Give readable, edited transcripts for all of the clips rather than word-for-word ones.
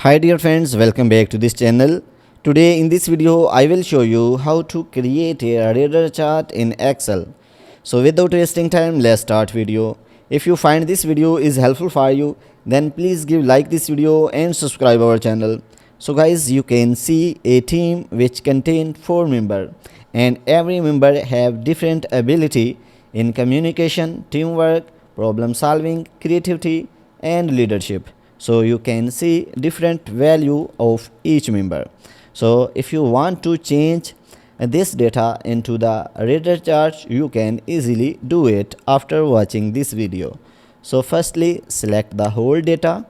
Hi dear friends, welcome back to this channel. Today in this video I will show you how to create a radar chart in Excel. So without wasting time, let's start video. If you find this video is helpful for you, then please give like this video and subscribe our channel. So guys, you can see a team which contain 4 members and every member have different ability in communication, teamwork, problem solving, creativity and leadership. So you can see different value of each member. So if you want to change this data into the radar chart, you can easily do it after watching this video. So firstly, select the whole data.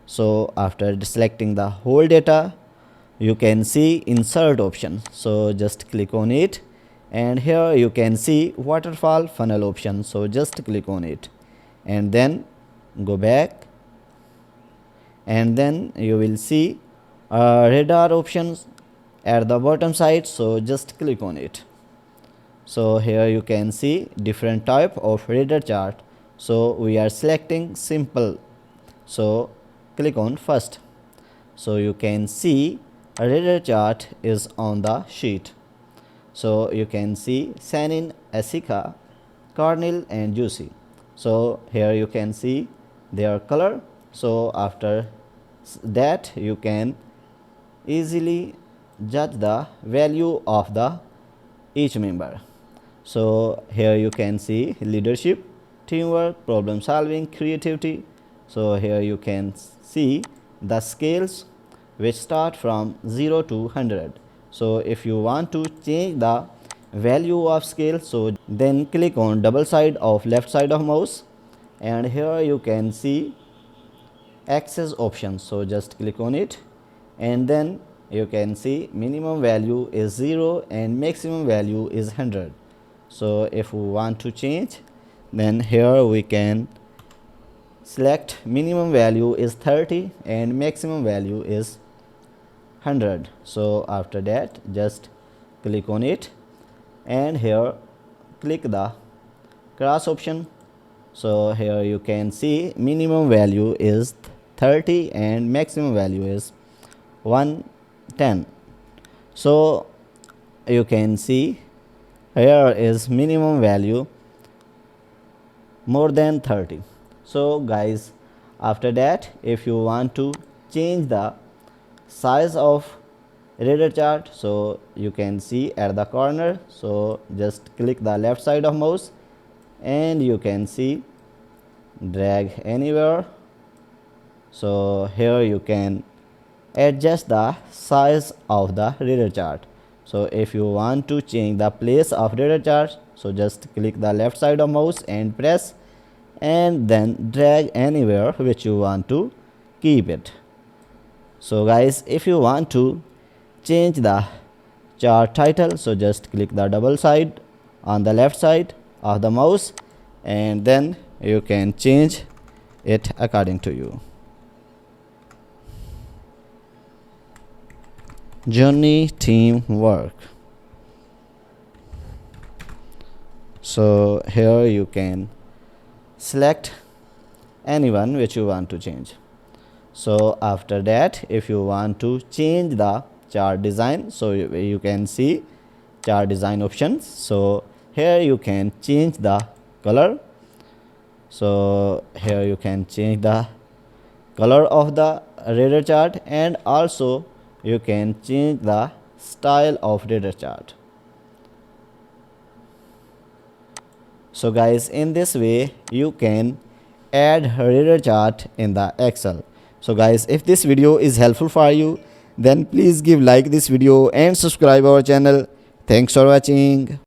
So after selecting the whole data, you can see insert option. So just click on it, and here you can see waterfall funnel option. So just click on it and then go back, and then you will see radar options at the bottom side. So just click on it. So here you can see different type of radar chart. So we are selecting simple, so click on first. So you can see a radar chart is on the sheet. So you can see Sanin, Asika, Cornell and Juicy. So here you can see their color. So after that you can easily judge the value of the each member. So here you can see leadership, teamwork, problem solving, creativity. So here you can see the scales which start from 0 to 100. So if you want to change the value of scale, so then click on double side of left side of mouse, and here you can see access option. So just click on it, and then you can see minimum value is 0 and maximum value is 100. So if we want to change, then here we can select minimum value is 30 and maximum value is 100. So after that just click on it, and here click the cross option. So here you can see minimum value is 30 and maximum value is 110. So you can see here is minimum value more than 30. So guys, after that if you want to change the size of radar chart, so you can see at the corner. So just click the left side of mouse, and you can see drag anywhere. So here you can adjust the size of the radar chart. So if you want to change the place of radar chart, so just click the left side of mouse and press, and then drag anywhere which you want to keep it. So guys, if you want to change the chart title, so just click the double side on the left side of the mouse, and then you can change it according to you. Journey teamwork. So here you can select anyone which you want to change. So after that if you want to change the chart design, so you can see chart design options. So here you can change the color. So here you can change the color of the radar chart, and also you can change the style of radar chart. So guys, in this way you can add radar chart in the Excel. So guys, if this video is helpful for you, then please give like this video and subscribe our channel. Thanks for watching.